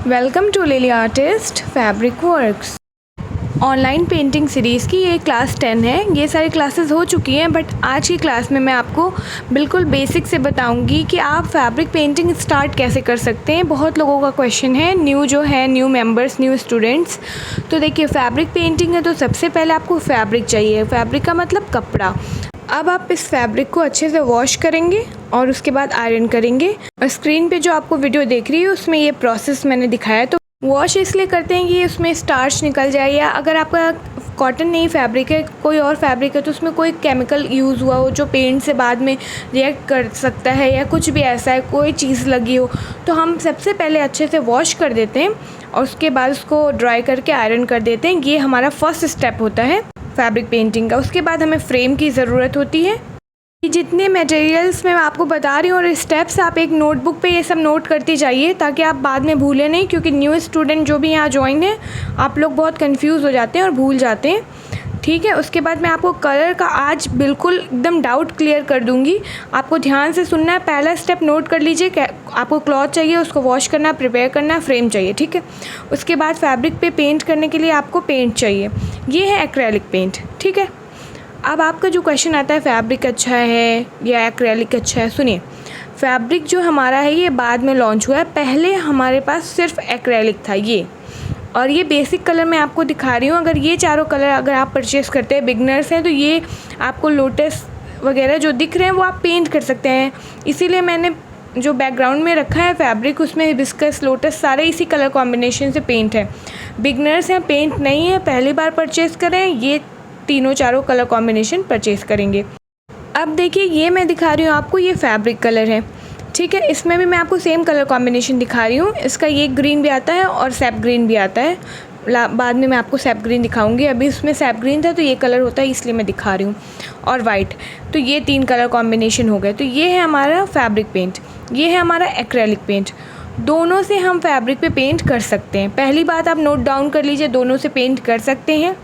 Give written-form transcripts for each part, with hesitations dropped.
Welcome to Lily artist fabric works. Online painting series की ये class 10 है। ये सारी क्लासेस हो चुकी हैं, बट आज की क्लास में मैं आपको बिल्कुल बेसिक से बताऊंगी कि आप फैब्रिक पेंटिंग स्टार्ट कैसे कर सकते हैं। बहुत लोगों का क्वेश्चन है, न्यू मेंबर्स, न्यू स्टूडेंट्स। तो देखिए, फैब्रिक पेंटिंग है तो सबसे पहले आपको फैब्रिक चाहिए। फैब्रिक का मतलब कपड़ा। अब आप इस फैब्रिक को अच्छे से वॉश करेंगे और उसके बाद आयरन करेंगे। और स्क्रीन पे जो आपको वीडियो देख रही है उसमें ये प्रोसेस मैंने दिखाया है। तो वॉश इसलिए करते हैं कि उसमें स्टार्च निकल जाए, या अगर आपका कॉटन नहीं फैब्रिक है, कोई और फैब्रिक है, तो उसमें कोई केमिकल यूज़ हुआ हो जो पेंट से बाद में रिएक्ट कर सकता है, या कुछ भी ऐसा है, कोई चीज़ लगी हो, तो हम सबसे पहले अच्छे से वॉश कर देते हैं और उसके बाद उसको ड्राई करके आयरन कर देते हैं। ये हमारा फर्स्ट स्टेप होता है फैब्रिक पेंटिंग का। उसके बाद हमें फ्रेम की ज़रूरत होती है। जितने मटेरियल्स मैं आपको बता रही हूँ और स्टेप्स, आप एक नोटबुक पे ये सब नोट करती जाइए ताकि आप बाद में भूलें नहीं, क्योंकि न्यू स्टूडेंट जो भी यहाँ ज्वाइन है, आप लोग बहुत कंफ्यूज हो जाते हैं और भूल जाते हैं। ठीक है, उसके बाद मैं आपको कलर का आज बिल्कुल एकदम डाउट क्लियर कर दूंगी। आपको ध्यान से सुनना है। पहला स्टेप नोट कर लीजिए। आपको क्लॉथ चाहिए, उसको वॉश करना, प्रिपेयर करना, फ्रेम चाहिए। ठीक है, उसके बाद फैब्रिक पे पेंट करने के लिए आपको पेंट चाहिए। ये है एक्रेलिक पेंट। ठीक है, अब आपका जो क्वेश्चन आता है फैब्रिक अच्छा है या एक्रेलिक अच्छा है, सुनिए। फैब्रिक जो हमारा है ये बाद में लॉन्च हुआ है। पहले हमारे पास सिर्फ एक्रेलिक था ये, और ये बेसिक कलर मैं आपको दिखा रही हूँ। अगर ये चारों कलर अगर आप परचेज़ करते हैं, बिगनर्स हैं, तो ये आपको लोटस वगैरह जो दिख रहे हैं वो आप पेंट कर सकते हैं। इसीलिए मैंने जो बैकग्राउंड में रखा है फैब्रिक, उसमें हिबिस्कस, लोटस सारे इसी कलर कॉम्बिनेशन से पेंट है। बिगनर्स हैं, पेंट नहीं है, पहली बार परचेज़ करें, ये तीनों चारों कलर कॉम्बिनेशन परचेज़ करेंगे। अब देखिए, ये मैं दिखा रही हूँ आपको, ये फैब्रिक कलर है। ठीक है, इसमें भी मैं आपको सेम कलर कॉम्बिनेशन दिखा रही हूँ। इसका ये ग्रीन भी आता है और सैप ग्रीन भी आता है। बाद में मैं आपको सैप ग्रीन दिखाऊंगी। अभी इसमें सैप ग्रीन था तो ये कलर होता है, इसलिए मैं दिखा रही हूँ, और वाइट। तो ये 3 कलर कॉम्बिनेशन हो गए। तो ये है हमारा फैब्रिक पेंट, ये है हमारा एक्रेलिक पेंट। दोनों से हम फैब्रिक पे पेंट कर सकते हैं। पहली बात आप नोट डाउन कर लीजिए, दोनों से पेंट कर सकते हैं।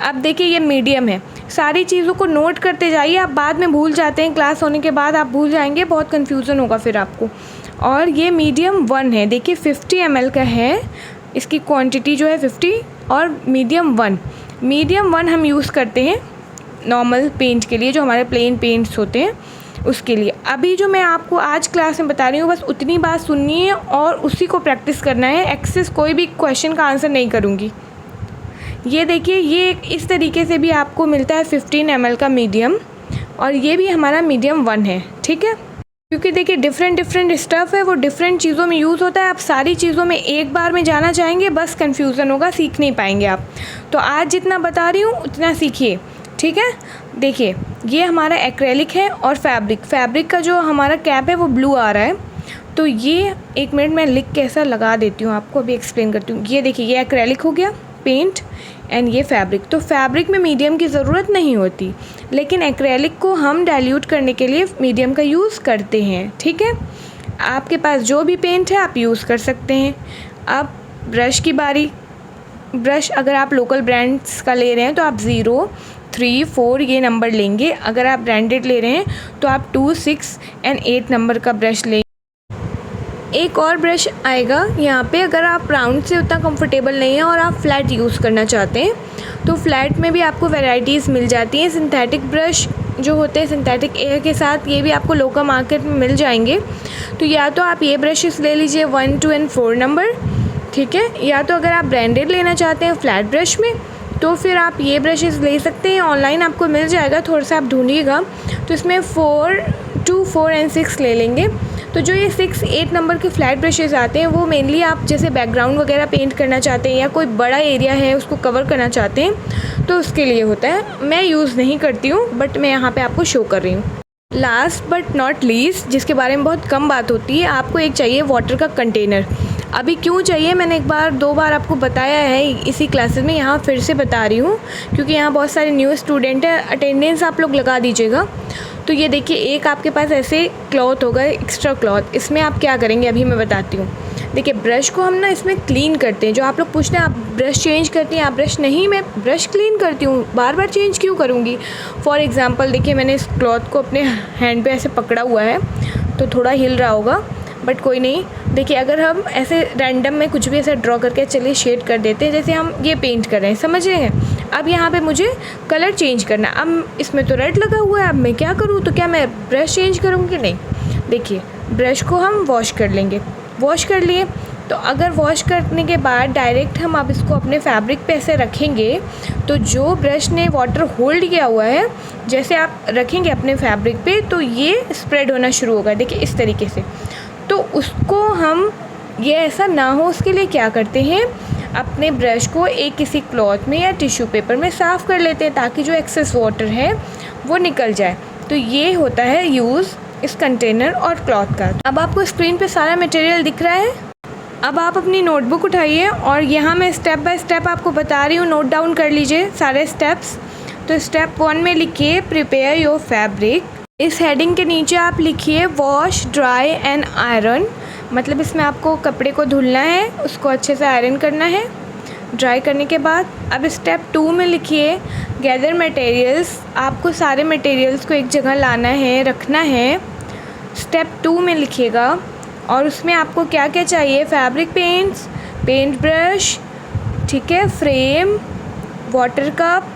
अब देखिए, ये मीडियम है। सारी चीज़ों को नोट करते जाइए, आप बाद में भूल जाते हैं, क्लास होने के बाद आप भूल जाएंगे, बहुत कन्फ्यूज़न होगा फिर आपको। और ये मीडियम 1 है। देखिए 50 ml का है, इसकी क्वांटिटी जो है 50, और मीडियम 1 हम यूज़ करते हैं नॉर्मल पेंट के लिए, जो हमारे प्लेन पेंट्स होते हैं उसके लिए। अभी जो मैं आपको आज क्लास में बता रही हूँ, बस उतनी बात सुननी है और उसी को प्रैक्टिस करना है। एक्सेस कोई भी क्वेश्चन का आंसर नहीं करूँगी। ये देखिए, ये इस तरीके से भी आपको मिलता है 15 ml का मीडियम, और ये भी हमारा मीडियम 1 है। ठीक है, क्योंकि देखिए डिफरेंट स्टफ़ है, वो डिफरेंट चीज़ों में यूज़ होता है। आप सारी चीज़ों में एक बार में जाना चाहेंगे, बस कन्फ्यूज़न होगा, सीख नहीं पाएंगे आप। तो आज जितना बता रही हूँ उतना सीखिए। ठीक है, देखिए ये हमारा एक्रेलिक है, और फैब्रिक का जो हमारा कैप है वो ब्लू आ रहा है। तो ये 1 मिनट में लिख के ऐसा लगा देती हूँ, आपको अभी एक्सप्लेन करती हूँ। ये देखिए, ये एक्रेलिक हो गया पेंट, एंड ये फैब्रिक। तो फैब्रिक में मीडियम की ज़रूरत नहीं होती, लेकिन एक्रेलिक को हम डाइल्यूट करने के लिए मीडियम का यूज़ करते हैं। ठीक है, आपके पास जो भी पेंट है आप यूज़ कर सकते हैं। अब ब्रश की बारी। ब्रश अगर आप लोकल ब्रांड्स का ले रहे हैं तो आप 0, 3, 4 ये नंबर लेंगे। अगर आप ब्रांडेड ले रहे हैं तो आप 2, 6 एंड 8 नंबर का ब्रश लेंगे। एक और ब्रश आएगा यहाँ पे, अगर आप राउंड से उतना कंफर्टेबल नहीं है और आप फ्लैट यूज़ करना चाहते हैं, तो फ्लैट में भी आपको वैरायटीज़ मिल जाती हैं। सिंथेटिक ब्रश जो होते हैं सिंथेटिक एयर के साथ, ये भी आपको लोकल मार्केट में मिल जाएंगे। तो या तो आप ये ब्रशेस ले लीजिए 1, 2 एंड 4 नंबर। ठीक है, या तो अगर आप ब्रांडेड लेना चाहते हैं फ्लैट ब्रश में, तो फिर आप ये ब्रशेस ले सकते हैं। ऑनलाइन आपको मिल जाएगा, थोड़ा सा आप ढूंढिएगा। तो इसमें 2, 4 एंड 6 ले लेंगे। तो जो ये 6, 8 नंबर के फ्लैट ब्रशेस आते हैं, वो मेनली आप जैसे बैकग्राउंड वगैरह पेंट करना चाहते हैं, या कोई बड़ा एरिया है उसको कवर करना चाहते हैं, तो उसके लिए होता है। मैं यूज़ नहीं करती हूँ, बट मैं यहाँ पे आपको शो कर रही हूँ। लास्ट बट नॉट लीस्ट, जिसके बारे में बहुत कम बात होती है, आपको एक चाहिए वाटर का कंटेनर। अभी क्यों चाहिए, मैंने 2 बार आपको बताया है इसी क्लासेस में, यहाँ फिर से बता रही हूँ क्योंकि यहाँ बहुत सारे न्यू स्टूडेंट हैं। अटेंडेंस आप लोग लगा दीजिएगा। तो ये देखिए, एक आपके पास ऐसे क्लॉथ होगा, एक्स्ट्रा क्लॉथ। इसमें आप क्या करेंगे अभी मैं बताती हूँ। देखिए, ब्रश को हम ना इसमें क्लीन करते हैं। जो आप लोग पूछते हैं आप ब्रश चेंज करती हैं, आप ब्रश नहीं, मैं ब्रश क्लीन करती हूँ, बार बार चेंज क्यों करूँगी। फॉर एग्ज़ाम्पल देखिए, मैंने इस क्लॉथ को अपने हैंड पे ऐसे पकड़ा हुआ है, तो थोड़ा हिल रहा होगा, बट कोई नहीं। देखिए अगर हम ऐसे रैंडम में कुछ भी ऐसे ड्रॉ करके चलिए शेड कर देते हैं, जैसे हम ये पेंट कर रहे हैं, समझ रहे हैं। अब यहाँ पे मुझे कलर चेंज करना है। अब इसमें तो रेड लगा हुआ है, अब मैं क्या करूँ, तो क्या मैं ब्रश चेंज करूँगी? नहीं। देखिए ब्रश को हम वॉश कर लेंगे। वॉश कर लिए, तो अगर वॉश करने के बाद डायरेक्ट हम अब इसको अपने फैब्रिक पे ऐसे रखेंगे, तो जो ब्रश ने वाटर होल्ड किया हुआ है, जैसे आप रखेंगे अपने फैब्रिक पे, तो ये स्प्रेड होना शुरू होगा। देखिए इस तरीके से। तो उसको हम, ये ऐसा ना हो उसके लिए क्या करते हैं, अपने ब्रश को एक किसी क्लॉथ में या टिश्यू पेपर में साफ़ कर लेते हैं, ताकि जो एक्सेस वाटर है वो निकल जाए। तो ये होता है यूज़ इस कंटेनर और क्लॉथ का। अब आपको स्क्रीन पे सारा मटेरियल दिख रहा है। अब आप अपनी नोटबुक उठाइए और यहाँ मैं स्टेप बाय स्टेप आपको बता रही हूँ, नोट डाउन कर लीजिए सारे स्टेप्स। तो स्टेप 1 में लिखिए प्रिपेयर योर फैब्रिक। इस हेडिंग के नीचे आप लिखिए वॉश, ड्राई एंड आयरन, मतलब इसमें आपको कपड़े को धुलना है, उसको अच्छे से आयरन करना है ड्राई करने के बाद। अब स्टेप 2 में लिखिए गैदर मटेरियल्स, आपको सारे मटेरियल्स को एक जगह लाना है, रखना है। स्टेप 2 में लिखिएगा, और उसमें आपको क्या क्या चाहिए, फैब्रिक पेंट्स, पेंट ब्रश, ठीक है, फ्रेम, वाटर कप,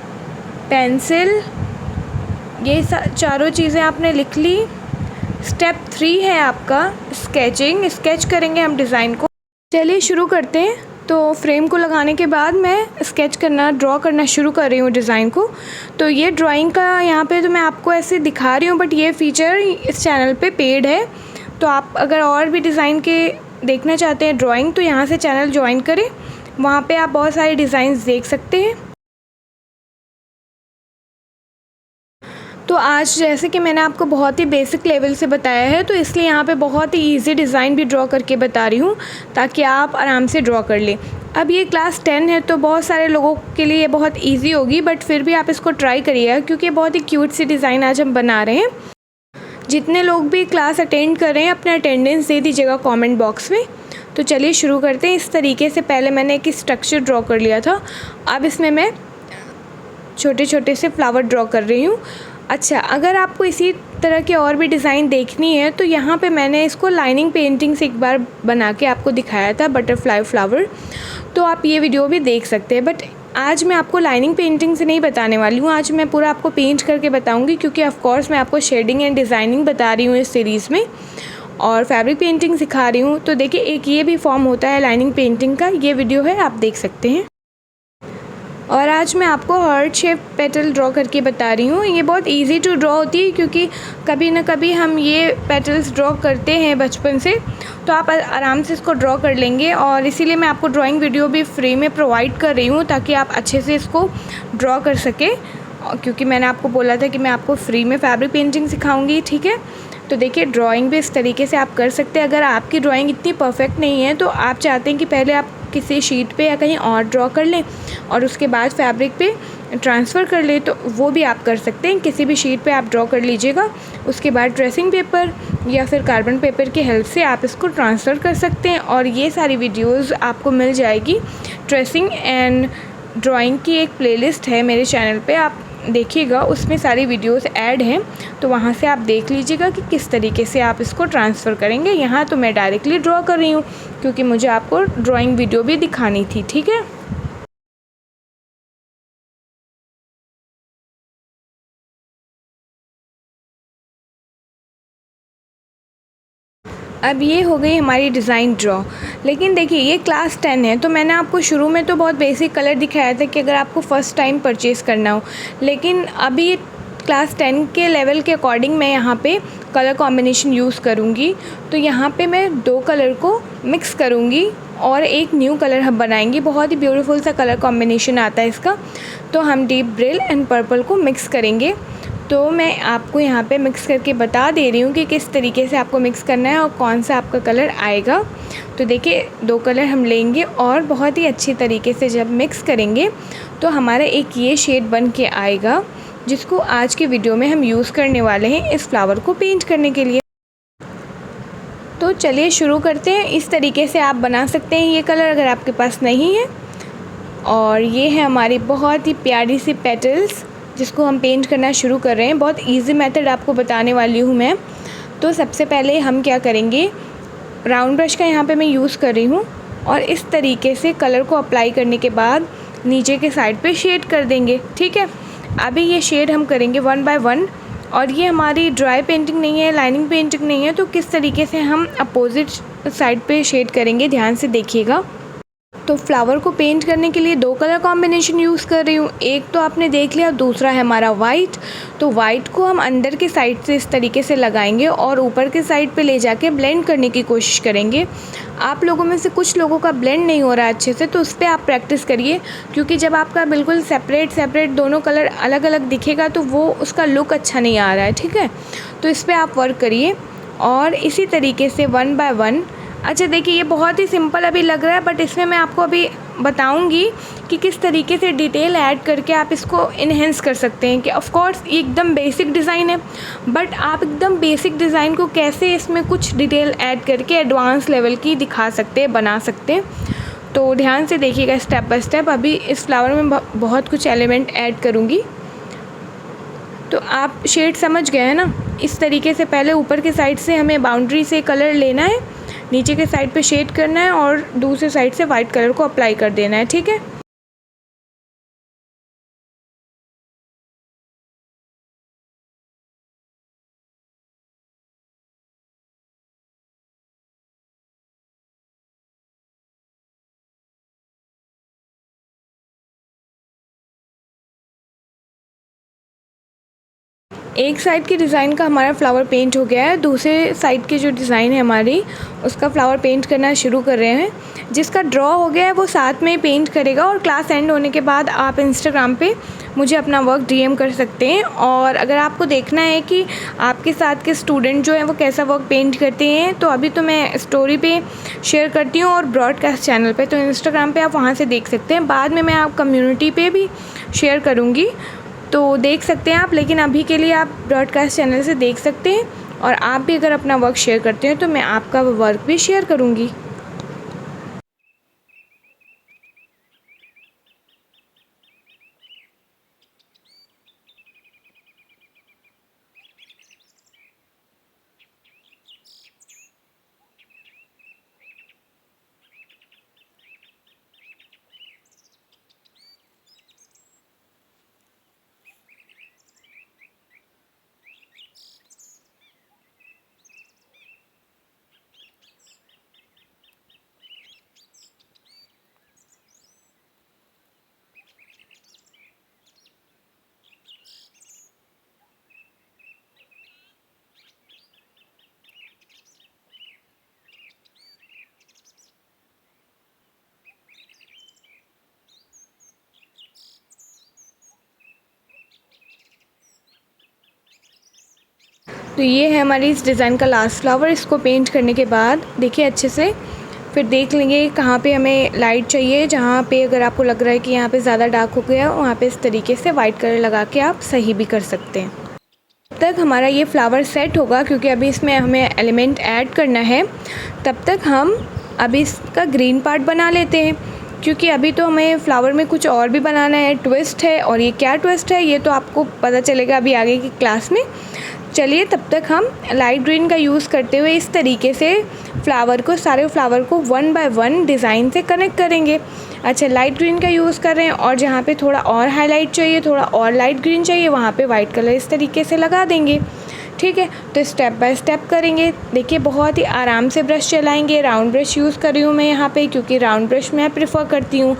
पेंसिल, ये चारों चीज़ें आपने लिख ली। स्टेप 3 है आपका स्केचिंग, स्केच करेंगे हम डिज़ाइन को। चलिए शुरू करते हैं। तो फ्रेम को लगाने के बाद मैं स्केच करना, ड्रॉ करना शुरू कर रही हूँ डिज़ाइन को। तो ये ड्राइंग का यहाँ पे तो मैं आपको ऐसे दिखा रही हूँ, बट ये फ़ीचर इस चैनल पे पेड है। तो आप अगर और भी डिज़ाइन के देखना चाहते हैं ड्राइंग, तो यहाँ से चैनल ज्वाइन करें, वहाँ पे आप बहुत सारे डिज़ाइंस देख सकते हैं। तो आज जैसे कि मैंने आपको बहुत ही बेसिक लेवल से बताया है, तो इसलिए यहाँ पे बहुत ही इजी डिज़ाइन भी ड्रॉ करके बता रही हूँ, ताकि आप आराम से ड्रॉ कर लें। अब ये क्लास 10 है, तो बहुत सारे लोगों के लिए ये बहुत इजी होगी, बट फिर भी आप इसको ट्राई करिएगा, क्योंकि ये बहुत ही क्यूट सी डिज़ाइन आज हम बना रहे हैं। जितने लोग भी क्लास अटेंड कर रहे हैं, अपना अटेंडेंस दे दीजिएगा कमेंट बॉक्स में। तो चलिए शुरू करते हैं। इस तरीके से पहले मैंने एक स्ट्रक्चर ड्रॉ कर लिया था, अब इसमें मैं छोटे छोटे से फ्लावर ड्रॉ कर रही हूँ। अच्छा, अगर आपको इसी तरह के और भी डिज़ाइन देखनी है, तो यहाँ पे मैंने इसको लाइनिंग पेंटिंग से एक बार बना के आपको दिखाया था, बटरफ्लाई फ्लावर, तो आप ये वीडियो भी देख सकते हैं। बट आज मैं आपको लाइनिंग पेंटिंग से नहीं बताने वाली हूँ, आज मैं पूरा आपको पेंट करके बताऊँगी, क्योंकि ऑफ कोर्स मैं आपको शेडिंग एंड डिज़ाइनिंग बता रही हूँ इस सीरीज़ में, और फैब्रिक पेंटिंग सिखा रही हूँ। तो देखिए एक ये भी फॉर्म होता है लाइनिंग पेंटिंग का, ये वीडियो है, आप देख सकते हैं। और आज मैं आपको हार्ट शेप पेटल ड्रॉ करके बता रही हूँ। ये बहुत इजी टू ड्रॉ होती है, क्योंकि कभी ना कभी हम ये पेटल्स ड्रॉ करते हैं बचपन से, तो आप आराम से इसको ड्रॉ कर लेंगे। और इसीलिए मैं आपको ड्राइंग वीडियो भी फ्री में प्रोवाइड कर रही हूँ, ताकि आप अच्छे से इसको ड्रॉ कर सकें, क्योंकि मैंने आपको बोला था कि मैं आपको फ्री में फैब्रिक पेंटिंग सिखाऊँगी, ठीक है। तो देखिए ड्राइंग भी इस तरीके से आप कर सकते हैं। अगर आपकी ड्राइंग इतनी परफेक्ट नहीं है, तो आप चाहते हैं कि पहले आप किसी शीट पे या कहीं और ड्रॉ कर लें और उसके बाद फैब्रिक पे ट्रांसफ़र कर लें, तो वो भी आप कर सकते हैं। किसी भी शीट पे आप ड्रॉ कर लीजिएगा, उसके बाद ट्रेसिंग पेपर या फिर कार्बन पेपर की हेल्प से आप इसको ट्रांसफ़र कर सकते हैं। और ये सारी वीडियोज़ आपको मिल जाएगी। ट्रेसिंग एंड ड्राइंग की एक प्लेलिस्ट है मेरे चैनल पे, आप देखिएगा, उसमें सारी वीडियोस ऐड हैं, तो वहाँ से आप देख लीजिएगा कि किस तरीके से आप इसको ट्रांसफ़र करेंगे। यहाँ तो मैं डायरेक्टली ड्रॉ कर रही हूँ, क्योंकि मुझे आपको ड्राइंग वीडियो भी दिखानी थी, ठीक है। अब ये हो गई हमारी डिज़ाइन ड्रॉ। लेकिन देखिए ये क्लास 10 है, तो मैंने आपको शुरू में तो बहुत बेसिक कलर दिखाया था कि अगर आपको फ़र्स्ट टाइम परचेज़ करना हो, लेकिन अभी क्लास 10 के लेवल के अकॉर्डिंग मैं यहाँ पे कलर कॉम्बिनेशन यूज़ करूँगी। तो यहाँ पे मैं 2 कलर को मिक्स करूँगी और एक न्यू कलर हम बनाएंगे। बहुत ही ब्यूटीफुल सा कलर कॉम्बिनेशन आता है इसका। तो हम डीप ब्रिल एंड पर्पल को मिक्स करेंगे। तो मैं आपको यहाँ पे मिक्स करके बता दे रही हूँ कि किस तरीके से आपको मिक्स करना है और कौन सा आपका कलर आएगा। तो देखिए 2 कलर हम लेंगे और बहुत ही अच्छी तरीके से जब मिक्स करेंगे, तो हमारा एक ये शेड बन के आएगा, जिसको आज के वीडियो में हम यूज़ करने वाले हैं इस फ्लावर को पेंट करने के लिए। तो चलिए शुरू करते हैं। इस तरीके से आप बना सकते हैं ये कलर, अगर आपके पास नहीं है। और ये है हमारी बहुत ही प्यारी सी पेटल्स, जिसको हम पेंट करना शुरू कर रहे हैं। बहुत इजी मेथड आपको बताने वाली हूँ मैं। तो सबसे पहले हम क्या करेंगे, राउंड ब्रश का यहाँ पे मैं यूज़ कर रही हूँ और इस तरीके से कलर को अप्लाई करने के बाद नीचे के साइड पे शेड कर देंगे। ठीक है, अभी ये शेड हम करेंगे 1 बाय 1 और ये हमारी ड्राई पेंटिंग नहीं है, लाइनिंग पेंटिंग नहीं है, तो किस तरीके से हम अपोजिट साइड पे शेड करेंगे ध्यान से देखिएगा। तो फ्लावर को पेंट करने के लिए 2 कलर कॉम्बिनेशन यूज़ कर रही हूँ। एक तो आपने देख लिया, दूसरा है हमारा वाइट। तो वाइट को हम अंदर के साइड से इस तरीके से लगाएंगे और ऊपर के साइड पे ले जाके ब्लेंड करने की कोशिश करेंगे। आप लोगों में से कुछ लोगों का ब्लेंड नहीं हो रहा है अच्छे से, तो उस पर आप प्रैक्टिस करिए, क्योंकि जब आपका बिल्कुल सेपरेट दोनों कलर अलग अलग दिखेगा तो वो उसका लुक अच्छा नहीं आ रहा है। ठीक है, तो इस पर आप वर्क करिए और इसी तरीके से 1 बाय 1। अच्छा देखिए, ये बहुत ही सिंपल अभी लग रहा है, बट इसमें मैं आपको अभी बताऊंगी कि किस तरीके से डिटेल ऐड करके आप इसको इन्हेंस कर सकते हैं। कि ऑफ कोर्स ये एकदम बेसिक डिज़ाइन है, बट आप एकदम बेसिक डिज़ाइन को कैसे इसमें कुछ डिटेल ऐड करके एडवांस लेवल की दिखा सकते हैं, बना सकते हैं। तो ध्यान से देखिएगा स्टेप बाय स्टेप। अभी इस फ्लावर में बहुत कुछ एलिमेंट ऐड करूँगी, तो आप शेड समझ गए हैं ना। इस तरीके से पहले ऊपर के साइड से हमें बाउंड्री से कलर लेना है, नीचे के साइड पे शेड करना है और दूसरे साइड से वाइट कलर को अप्लाई कर देना है। ठीक है, एक साइड की डिज़ाइन का हमारा फ्लावर पेंट हो गया है, दूसरे साइड की जो डिज़ाइन है हमारी उसका फ्लावर पेंट करना शुरू कर रहे हैं। जिसका ड्रॉ हो गया है वो साथ में पेंट करेगा और क्लास एंड होने के बाद आप इंस्टाग्राम पे मुझे अपना वर्क डीएम कर सकते हैं। और अगर आपको देखना है कि आपके साथ के स्टूडेंट जो हैं वो कैसा वर्क पेंट करते हैं, तो अभी तो मैं स्टोरी पे शेयर करती हूँ और ब्रॉडकास्ट चैनल पे, तो इंस्टाग्राम पे आप वहाँ से देख सकते हैं। बाद में मैं आप कम्युनिटी पे भी शेयर करूँगी, तो देख सकते हैं आप। लेकिन अभी के लिए आप ब्रॉडकास्ट चैनल से देख सकते हैं और आप भी अगर अपना वर्क शेयर करते हैं तो मैं आपका वर्क भी शेयर करूँगी। तो ये है हमारी इस डिज़ाइन का लास्ट फ्लावर। इसको पेंट करने के बाद देखिए अच्छे से, फिर देख लेंगे कहाँ पे हमें लाइट चाहिए। जहाँ पे अगर आपको लग रहा है कि यहाँ पे ज़्यादा डार्क हो गया, वहाँ पे इस तरीके से वाइट कलर लगा के आप सही भी कर सकते हैं। तब तक हमारा ये फ्लावर सेट होगा, क्योंकि अभी इसमें हमें एलिमेंट ऐड करना है। तब तक हम अभी इसका ग्रीन पार्ट बना लेते हैं, क्योंकि अभी तो हमें फ्लावर में कुछ और भी बनाना है, ट्विस्ट है। और ये क्या ट्विस्ट है ये तो आपको पता चलेगा अभी आगे की क्लास में। चलिए तब तक हम लाइट ग्रीन का यूज़ करते हुए इस तरीके से सारे फ्लावर को 1 बाय 1 डिज़ाइन से कनेक्ट करेंगे। अच्छा, लाइट ग्रीन का यूज़ कर रहे हैं और जहाँ पे थोड़ा और हाईलाइट चाहिए, थोड़ा और लाइट ग्रीन चाहिए, वहाँ पे वाइट कलर इस तरीके से लगा देंगे। ठीक है, तो स्टेप बाय स्टेप करेंगे। देखिए बहुत ही आराम से ब्रश चलाएंगे। राउंड ब्रश यूज़ कर रही हूँ मैं यहाँ पे, क्योंकि राउंड ब्रश मैं प्रेफर करती हूँ।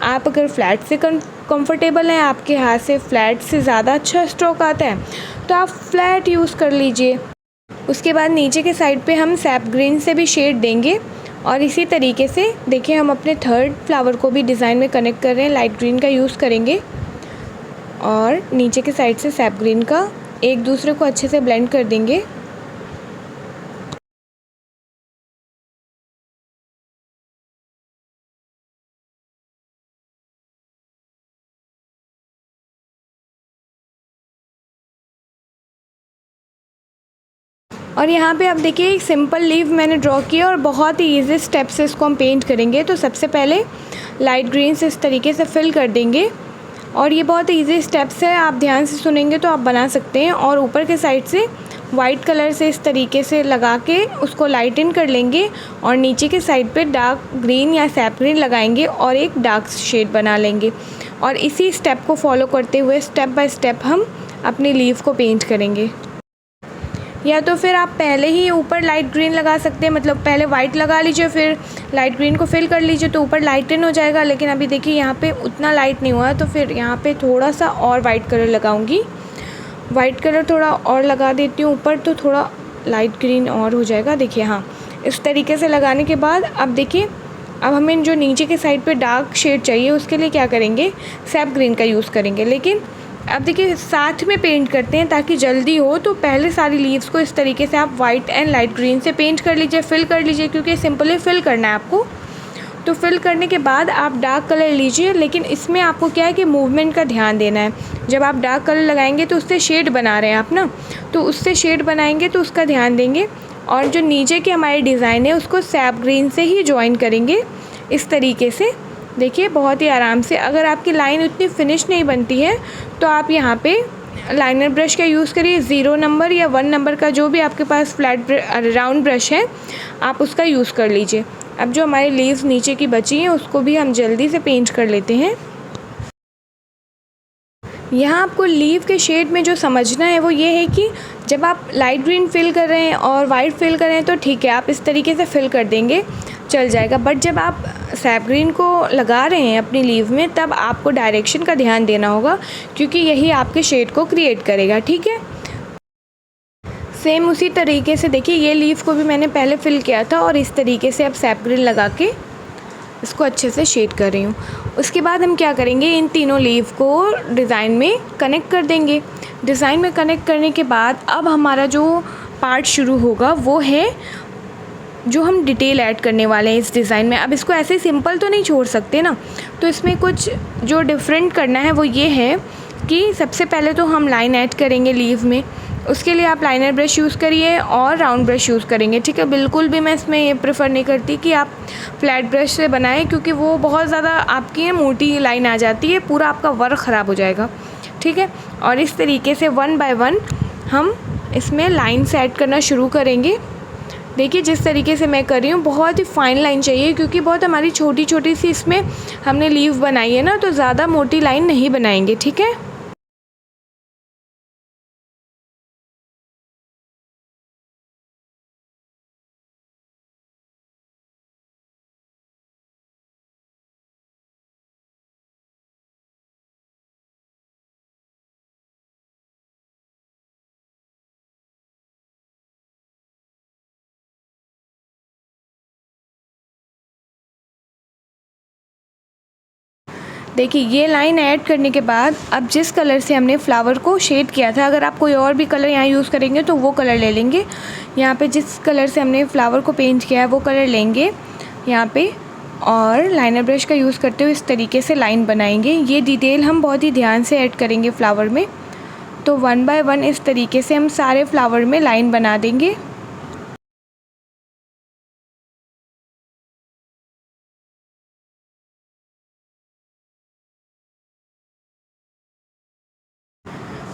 आप अगर फ्लैट से कंफर्टेबल हैं, आपके हाथ से फ्लैट से ज़्यादा अच्छा स्ट्रोक आता है, तो आप फ्लैट यूज़ कर लीजिए। उसके बाद नीचे के साइड पे हम सैप ग्रीन से भी शेड देंगे और इसी तरीके से देखिए हम अपने थर्ड फ्लावर को भी डिज़ाइन में कनेक्ट कर रहे हैं। लाइट ग्रीन का यूज़ करेंगे और नीचे के साइड से सैप ग्रीन का एक दूसरे को अच्छे से ब्लेंड कर देंगे। और यहाँ पे आप देखिए एक सिंपल लीव मैंने ड्रॉ किया और बहुत ही ईजी स्टेप से इसको हम पेंट करेंगे। तो सबसे पहले लाइट ग्रीन से इस तरीके से फिल कर देंगे और ये बहुत ईजी स्टेप्स है, आप ध्यान से सुनेंगे तो आप बना सकते हैं। और ऊपर के साइड से वाइट कलर से इस तरीके से लगा के उसको लाइटन कर लेंगे और नीचे के साइड पे डार्क ग्रीन या सैप ग्रीन लगाएंगे और एक डार्क शेड बना लेंगे। और इसी स्टेप को फॉलो करते हुए स्टेप बाय स्टेप हम अपनी लीफ को पेंट करेंगे। या तो फिर आप पहले ही ऊपर लाइट ग्रीन लगा सकते हैं, मतलब पहले वाइट लगा लीजिए फिर लाइट ग्रीन को फिल कर लीजिए तो ऊपर लाइटन हो जाएगा। लेकिन अभी देखिए यहाँ पे उतना लाइट नहीं हुआ है तो फिर यहाँ पे थोड़ा सा और वाइट कलर लगाऊंगी। वाइट कलर थोड़ा और लगा देती हूँ ऊपर तो थोड़ा लाइट ग्रीन और हो जाएगा। देखिए हाँ, इस तरीके से लगाने के बाद अब देखिए अब हमें जो नीचे के साइड पे डार्क शेड चाहिए उसके लिए क्या करेंगे, सैप ग्रीन का यूज़ करेंगे। लेकिन अब देखिए साथ में पेंट करते हैं ताकि जल्दी हो। तो पहले सारी लीव्स को इस तरीके से आप वाइट एंड लाइट ग्रीन से पेंट कर लीजिए, फिल कर लीजिए, क्योंकि सिंपली फिल करना है आपको। तो फिल करने के बाद आप डार्क कलर लीजिए, लेकिन इसमें आपको क्या है कि मूवमेंट का ध्यान देना है। जब आप डार्क कलर लगाएंगे तो उससे शेड बना रहे हैं आप ना, तो उससे शेड बनाएंगे तो उसका ध्यान देंगे। और जो नीचे के हमारे डिज़ाइन है उसको सैप ग्रीन से ही ज्वाइन करेंगे इस तरीके से। देखिए बहुत ही आराम से। अगर आपकी लाइन उतनी फिनिश नहीं बनती है तो आप यहाँ पे लाइनर ब्रश का यूज़ करिए, 0 नंबर या 1 नंबर का जो भी आपके पास फ्लैट राउंड ब्रश है आप उसका यूज़ कर लीजिए। अब जो हमारी लीव्स नीचे की बची हैं उसको भी हम जल्दी से पेंट कर लेते हैं। यहाँ आपको लीव के शेड में जो समझना है वो ये है कि जब आप लाइट ग्रीन फिल कर रहे हैं और वाइट फिल कर रहे हैं तो ठीक है, आप इस तरीके से फिल कर देंगे, चल जाएगा। बट जब आप सैप ग्रीन को लगा रहे हैं अपनी लीव में तब आपको डायरेक्शन का ध्यान देना होगा, क्योंकि यही आपके शेड को क्रिएट करेगा। ठीक है, सेम उसी तरीके से देखिए ये लीव को भी मैंने पहले फिल किया था और इस तरीके से अब सैप ग्रीन लगा के इसको अच्छे से शेड कर रही हूँ। उसके बाद हम क्या करेंगे, इन तीनों लीव को डिज़ाइन में कनेक्ट कर देंगे। डिज़ाइन में कनेक्ट करने के बाद अब हमारा जो पार्ट शुरू होगा वो है जो हम डिटेल ऐड करने वाले हैं इस डिज़ाइन में। अब इसको ऐसे ही सिंपल तो नहीं छोड़ सकते ना, तो इसमें कुछ जो डिफरेंट करना है वो ये है कि सबसे पहले तो हम लाइन ऐड करेंगे लीव में। उसके लिए आप लाइनर ब्रश यूज़ करिए और राउंड ब्रश यूज़ करेंगे। ठीक है, बिल्कुल भी मैं इसमें ये प्रेफर नहीं करती कि आप फ्लैट ब्रश से बनाएं, क्योंकि वो बहुत ज़्यादा आपकी मोटी लाइन आ जाती है, पूरा आपका वर्क ख़राब हो जाएगा। ठीक है, और इस तरीके से 1 बाय 1 हम इसमें लाइन से ऐड करना शुरू करेंगे। देखिए जिस तरीके से मैं कर रही हूँ बहुत ही फाइन लाइन चाहिए, क्योंकि बहुत हमारी छोटी छोटी सी इसमें हमने लीव बनाई है ना, तो ज़्यादा मोटी लाइन नहीं बनाएंगे। ठीक है, देखिए ये लाइन ऐड करने के बाद अब जिस कलर से हमने फ्लावर को शेड किया था, अगर आप कोई और भी कलर यहाँ यूज़ करेंगे तो वो कलर ले लेंगे। यहाँ पे जिस कलर से हमने फ्लावर को पेंट किया है वो कलर लेंगे यहाँ पे, और लाइनर ब्रश का यूज़ करते हुए इस तरीके से लाइन बनाएंगे। ये डिटेल हम बहुत ही ध्यान से ऐड करेंगे फ्लावर में। तो 1 बाय 1 इस तरीके से हम सारे फ्लावर में लाइन बना देंगे।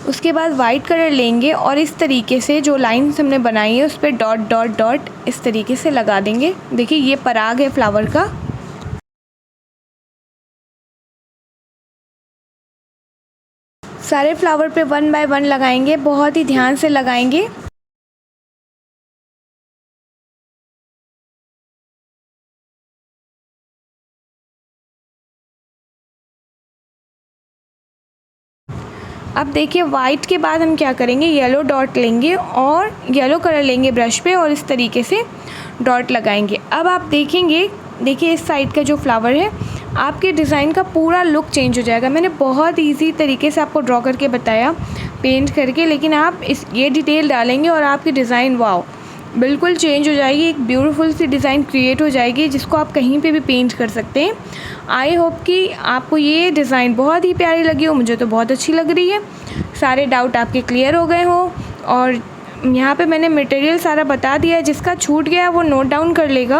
उसके बाद वाइट कलर लेंगे और इस तरीके से जो लाइन्स हमने बनाई है उस पर डॉट डॉट डॉट इस तरीके से लगा देंगे। देखिए ये पराग है फ्लावर का। सारे फ्लावर पे 1 बाय 1 लगाएंगे, बहुत ही ध्यान से लगाएंगे। अब देखिए वाइट के बाद हम क्या करेंगे, येलो डॉट लेंगे और येलो कलर लेंगे ब्रश पे और इस तरीके से डॉट लगाएंगे। अब आप देखेंगे, देखिए इस साइड का जो फ्लावर है आपके डिज़ाइन का पूरा लुक चेंज हो जाएगा। मैंने बहुत इजी तरीके से आपको ड्रॉ करके बताया पेंट करके, लेकिन आप ये डिटेल डालेंगे और आपकी डिज़ाइन वाओ बिल्कुल चेंज हो जाएगी। एक ब्यूटीफुल सी डिज़ाइन क्रिएट हो जाएगी जिसको आप कहीं पे भी पेंट कर सकते हैं। आई होप कि आपको ये डिज़ाइन बहुत ही प्यारी लगी हो, मुझे तो बहुत अच्छी लग रही है। सारे डाउट आपके क्लियर हो गए हो और यहाँ पे मैंने मटेरियल सारा बता दिया है, जिसका छूट गया है वो नोट डाउन कर लेगा।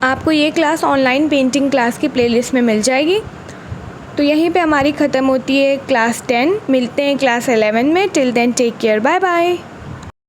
आपको ये क्लास ऑनलाइन पेंटिंग क्लास की प्लेलिस्ट में मिल जाएगी। तो यहीं पे हमारी ख़त्म होती है क्लास 10। मिलते हैं क्लास 11 में। Till then take care, bye bye.